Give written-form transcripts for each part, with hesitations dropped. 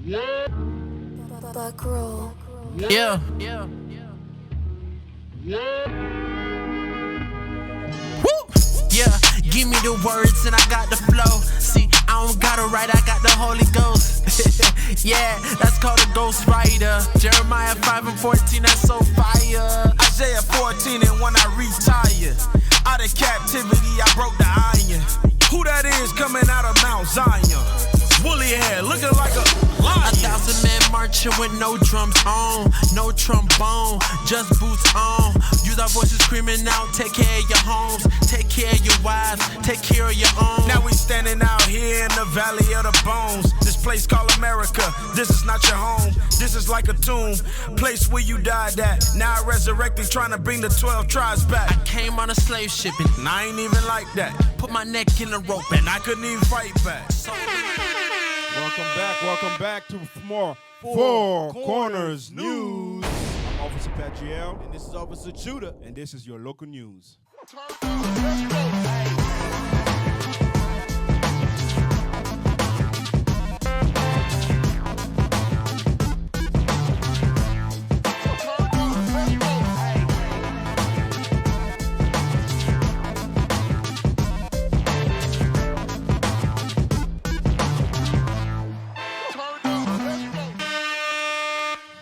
Buck roll. Yeah. Woo! Yeah, give me the words and I got the flow. See, I don't gotta write, I got the Holy Ghost. Yeah, that's called a ghost writer. Jeremiah 5:14, that's so fire. Isaiah 14, and when I retire, out of captivity I broke the iron. Who that is coming out of Mount Zion? Woolly hair, looking like a lion. 1,000 men marching with no drums on, no trombone, just boots on. Use our voices screaming out, take care of your homes, take care of your wives, take care of your own. Now we standing out here in the valley of the bones. This place called America, this is not your home. This is like a tomb, place where you died at. Now I resurrected, trying to bring the 12 tribes back. I came on a slave ship and I ain't even like that. Put my neck in the rope And I couldn't even fight back. Welcome back to more Four Corners News. I'm Officer Patriel. And this is Officer Judah. And this is your local news.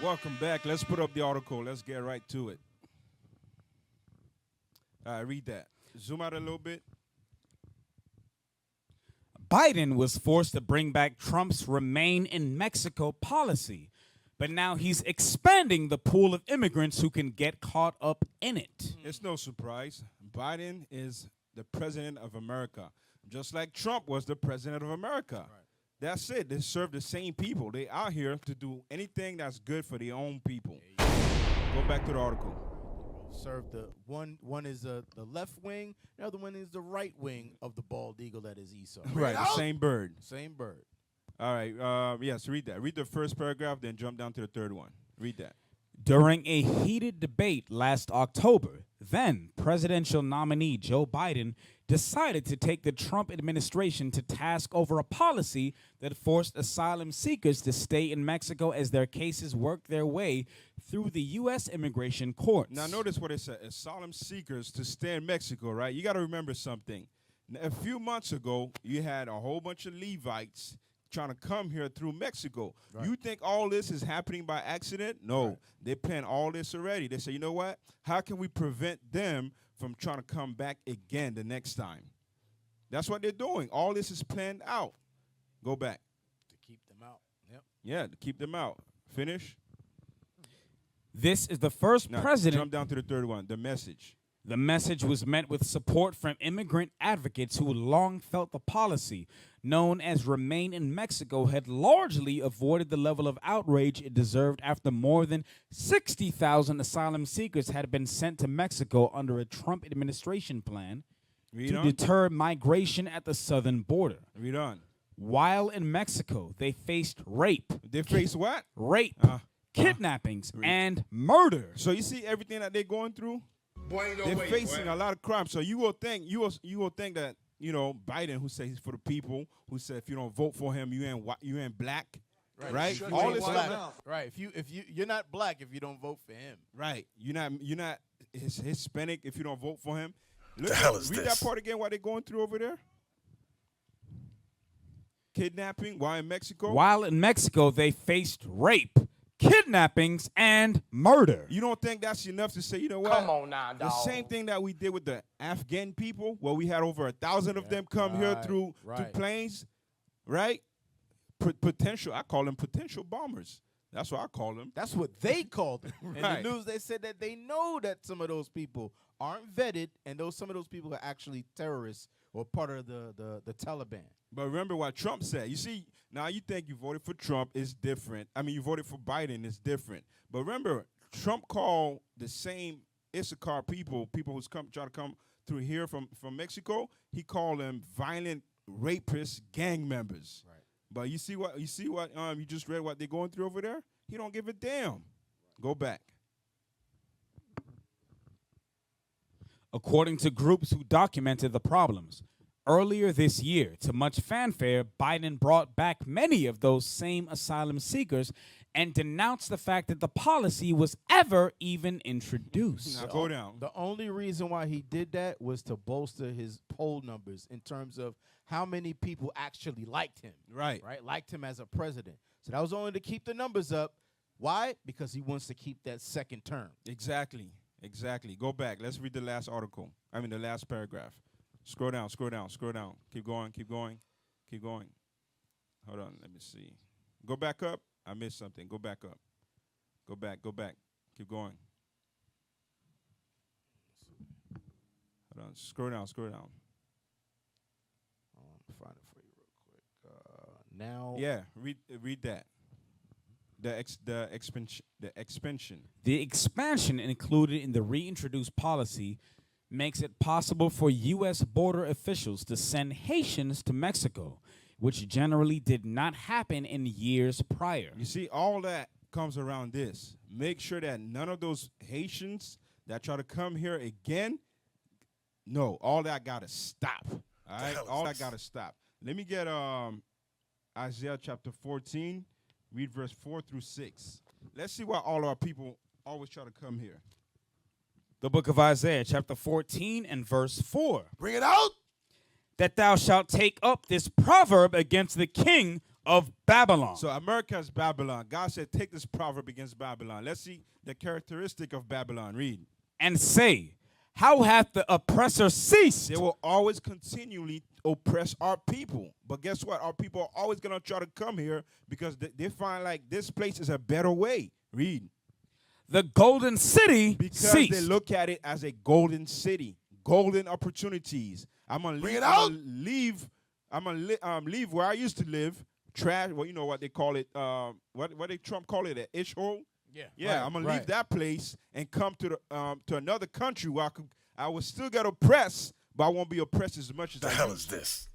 Welcome back. Let's put up the article. Let's get right to it. All right, read that. Zoom out a little bit. Biden was forced to bring back Trump's Remain in Mexico policy, but now he's expanding the pool of immigrants who can get caught up in it. It's no surprise. Biden is the president of America, just like Trump was the president of America. Right. That's it. They serve the same people. They out here to do anything that's good for their own people. Go back to the article. Serve the one is the left wing, the other one is the right wing of the bald eagle that is Esau. Right, the same bird. Same bird. All right, yes, read that. Read the first paragraph, then jump down to the third one. Read that. During a heated debate last October, then presidential nominee Joe Biden decided to take the Trump administration to task over a policy that forced asylum seekers to stay in Mexico as their cases worked their way through the U.S. immigration courts. Now, notice what it said, asylum seekers to stay in Mexico, right? You got to remember something. A few months ago, you had a whole bunch of Levites trying to come here through Mexico. Right. You think all this is happening by accident? No. Right. They planned all this already. They say, you know what? How can we prevent them from trying to come back again the next time? That's what they're doing. All this is planned out. Go back. To keep them out. Yep. Yeah, to keep them out. Finish. This is the first president. Jump down to the third one. The message. The message was met with support from immigrant advocates who long felt the policy, known as Remain in Mexico, had largely avoided the level of outrage it deserved after more than 60,000 asylum seekers had been sent to Mexico under a Trump administration plan to deter migration at the southern border. Read on. While in Mexico, they faced rape. They faced what? Rape, kidnappings, and murder. So you see everything that they're going through? They're facing a lot of crime. So you will think that, you know, Biden, who says he's for the people, who said if you don't vote for him, you ain't black, right? All this stuff. Right. If you're not black if you don't vote for him. Right. You're not Hispanic if you don't vote for him. Look, the hell is read this? That part again. What they're going through over there? Kidnapping while in Mexico. While in Mexico, they faced rape, kidnappings, and murder. You don't think that's enough to say, you know what? Come on now, dog. The same thing that we did with the Afghan people, where we had over 1,000 of them come here through planes, right? Potential, I call them potential bombers. That's what I call them. That's what they called them. In the news, they said that they know that some of those people aren't vetted, and some of those people are actually terrorists or part of the Taliban. But remember what Trump said. You see, now you think you voted for Trump is different. I mean, you voted for Biden is different. But remember, Trump called the same Issachar people who's trying to come through here from Mexico, he called them violent rapists, gang members. Right. But you see what you just read what they're going through over there? He don't give a damn. Right. Go back. According to groups who documented the problems, earlier this year. To much fanfare, Biden brought back many of those same asylum seekers and denounced the fact that the policy was ever even introduced. Now go down. The only reason why he did that was to bolster his poll numbers in terms of how many people actually liked him. Right. Liked him as a president. So that was only to keep the numbers up. Why? Because he wants to keep that second term. Exactly. Go back. Let's read the last article. I mean, the last paragraph. Scroll down. Keep going. Hold on. Let me see. Go back up. I missed something. Go back up. Go back. Keep going. Hold on. Scroll down. I'll find it for you real quick. Now. Yeah, read that. The expansion. The expansion included in the reintroduced policy makes it possible for U.S. border officials to send Haitians to Mexico, which generally did not happen in years prior. You see, all that comes around this. Make sure that none of those Haitians that try to come here again, no, all that got to stop. All right? All that got to stop. Let me get Isaiah chapter 14, read verse 4 through 6. Let's see why all our people always try to come here. The book of Isaiah, chapter 14 and verse 4. Bring it out. That thou shalt take up this proverb against the king of Babylon. So America's Babylon. God said, take this proverb against Babylon. Let's see the characteristic of Babylon. Read. And say, how hath the oppressor ceased? They will always continually oppress our people. But guess what? Our people are always going to try to come here because they find like this place is a better way. Read. The golden city because ceased. They look at it as a golden city, golden opportunities. I'm gonna leave. I'm gonna leave where I used to live. Trash. Well, you know what they call it. What they Trump call it? An ish hole. Yeah. I'm gonna leave that place and come to another country where I will still get oppressed, but I won't be oppressed as much as I. The hell is this?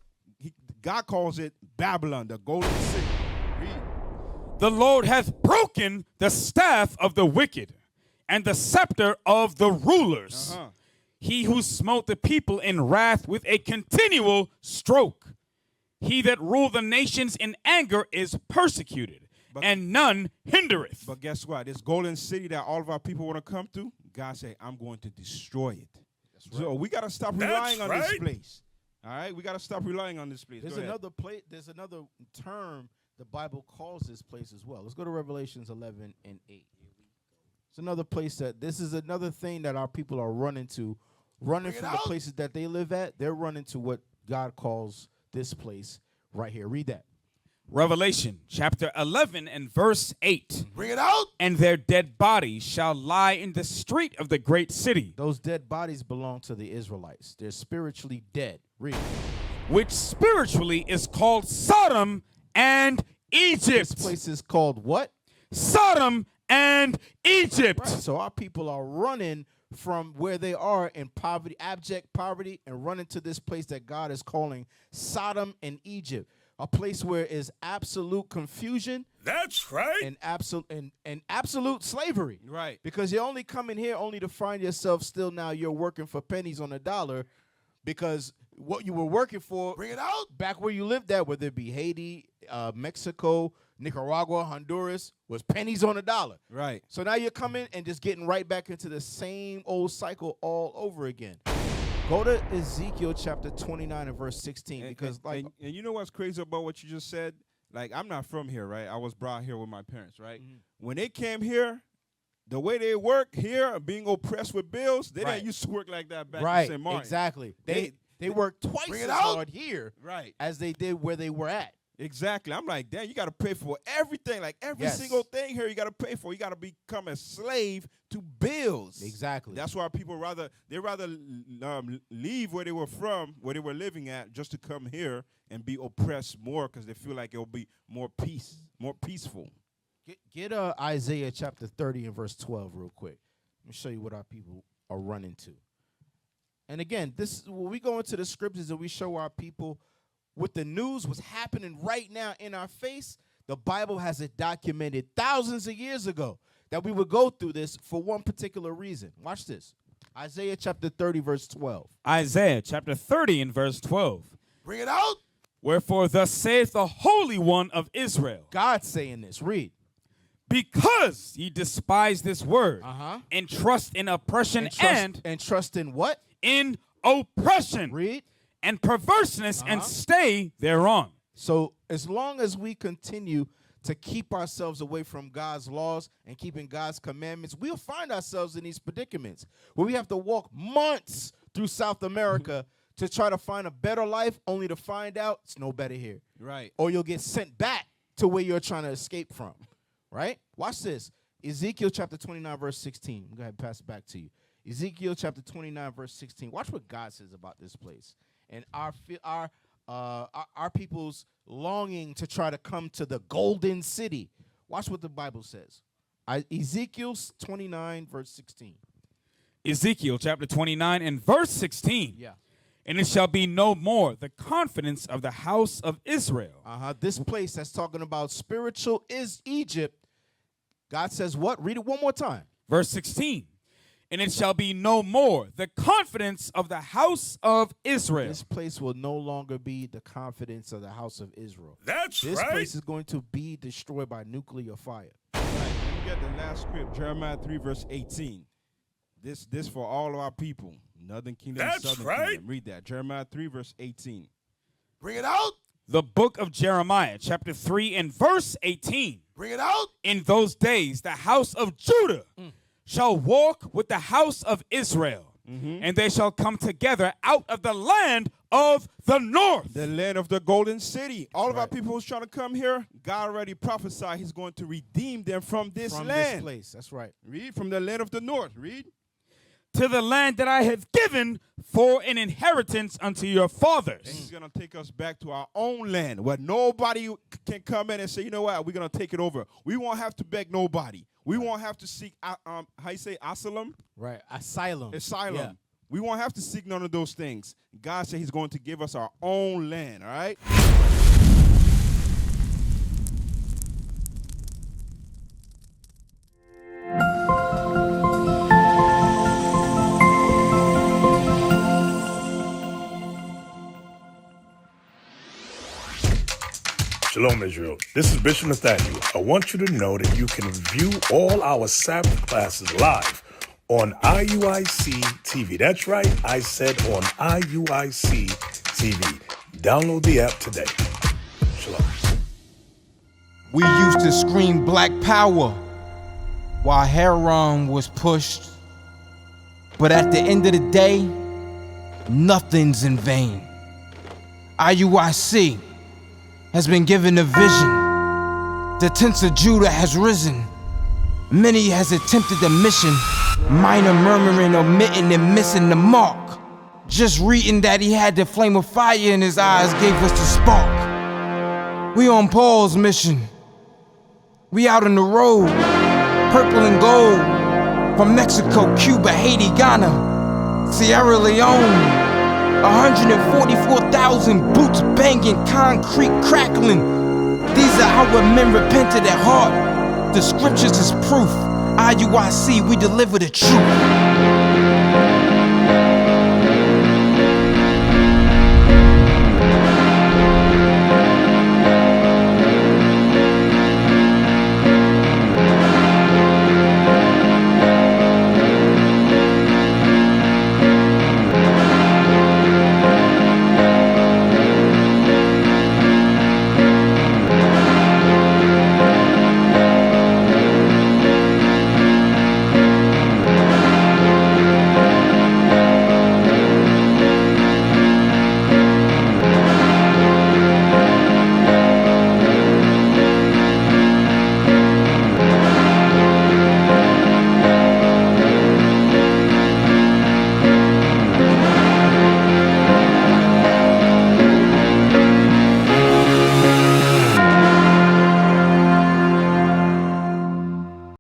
God calls it Babylon, the golden city. Read. The Lord hath broken the staff of the wicked and the scepter of the rulers. He who smote the people in wrath with a continual stroke. He that ruled the nations in anger is persecuted, and none hindereth. But guess what? This golden city that all of our people want to come to, God said, I'm going to destroy it. That's right. So we got to stop relying on this place. All right? We got to stop relying on this place. There's another place. There's another term the Bible calls this place as well. Let's go to Revelations 11 and 8. It's another place this is another thing that our people are running to. Running from the places that they live at, they're running to what God calls this place right here. Read that. Revelation chapter 11 and verse 8. Bring it out. And their dead bodies shall lie in the street of the great city. Those dead bodies belong to the Israelites. They're spiritually dead. Read. Which spiritually is called Sodom and Egypt. This place is called what? Sodom and Egypt. Right. So our people are running from where they are in poverty, abject poverty, and running to this place that God is calling Sodom and Egypt, a place where is absolute confusion. That's right. And absolute slavery. Right. Because you're only coming here only to find yourself still now you're working for pennies on a dollar, because what you were working for, bring it out, back where you lived at, whether it be Haiti, Mexico, Nicaragua, Honduras, was pennies on a dollar. Right. So now you're coming and just getting right back into the same old cycle all over again. Go to Ezekiel chapter 29 and verse 16. And you know what's crazy about what you just said? Like, I'm not from here, right? I was brought here with my parents, right? Mm-hmm. When they came here, the way they work here, being oppressed with bills, they didn't used to work like that back in St. Martin. Exactly. They work twice as hard here as they did where they were at. Exactly. I'm like, damn, you got to pay for everything. Like, every single thing here you got to pay for. You got to become a slave to bills. Exactly. That's why people rather leave where they were from, where they were living at, just to come here and be oppressed more because they feel like it'll be more peaceful. Get Isaiah chapter 30 and verse 12 real quick. Let me show you what our people are running to. And again, this when we go into the scriptures and we show our people what the news was happening right now in our face, the Bible has it documented thousands of years ago that we would go through this for one particular reason. Watch this. Isaiah chapter 30, verse 12. Isaiah chapter 30 and verse 12. Bring it out. Wherefore thus saith the Holy One of Israel, God's saying this. Read. because ye despise this word, Uh-huh. and trust in oppression And trust in what? in oppression Read. and perverseness, and stay thereon. So as long as we continue to keep ourselves away from God's laws and keeping God's commandments, we'll find ourselves in these predicaments where we have to walk months through South America to try to find a better life, only to find out it's no better here. Right. Or you'll get sent back to where you're trying to escape from, right? Watch this. Ezekiel chapter 29, verse 16. I'm going to pass it back to you. Ezekiel chapter 29, verse 16. Watch what God says about this place and our people's longing to try to come to the golden city. Watch what the Bible says. Ezekiel 29, verse 16. Ezekiel chapter 29 and verse 16. Yeah. And it shall be no more the confidence of the house of Israel. This place that's talking about spiritual is Egypt. God says what? Read it one more time. Verse 16. And it shall be no more the confidence of the house of Israel. This place will no longer be the confidence of the house of Israel. That's This right. place is going to be destroyed by nuclear fire. Right. You get the last script, Jeremiah 3, verse 18. This for all of our people. Northern Kingdom, That's Southern right. Kingdom. Read that. Jeremiah 3, verse 18. Bring it out. The book of Jeremiah chapter 3 and verse 18. Bring it out. In those days the house of Judah shall walk with the house of Israel, and they shall come together out of the land of the north. The land of the golden city. All of our people who's trying to come here, God already prophesied he's going to redeem them from this From land. this place. That's right. Read from the land of the north. Read. To the land that I have given for an inheritance unto your And fathers. he's going to take us back to our own land where nobody can come in and say, you know what, we're going to take it over. We won't have to beg nobody. We won't have to seek, how you say, asylum? Right. Asylum. Asylum. Yeah. We won't have to seek none of those things. God said he's going to give us our own land, all right? Shalom, Israel. This is Bishop Nathaniel. I want you to know that you can view all our Sabbath classes live on IUIC TV. That's right, I said on IUIC TV. Download the app today. Shalom. We used to scream black power while Heron was pushed. But at the end of the day, nothing's in vain. IUIC has been given a vision. The tents of Judah has risen. Many has attempted the mission. Minor murmuring, omitting, and missing the mark. Just reading that he had the flame of fire in his eyes gave us the spark. We on Paul's mission. We out on the road, purple and gold. From Mexico, Cuba, Haiti, Ghana, Sierra Leone. 144,000 boots banging, concrete crackling. These are our men repented at heart. The scriptures is proof. IUIC, we deliver the truth.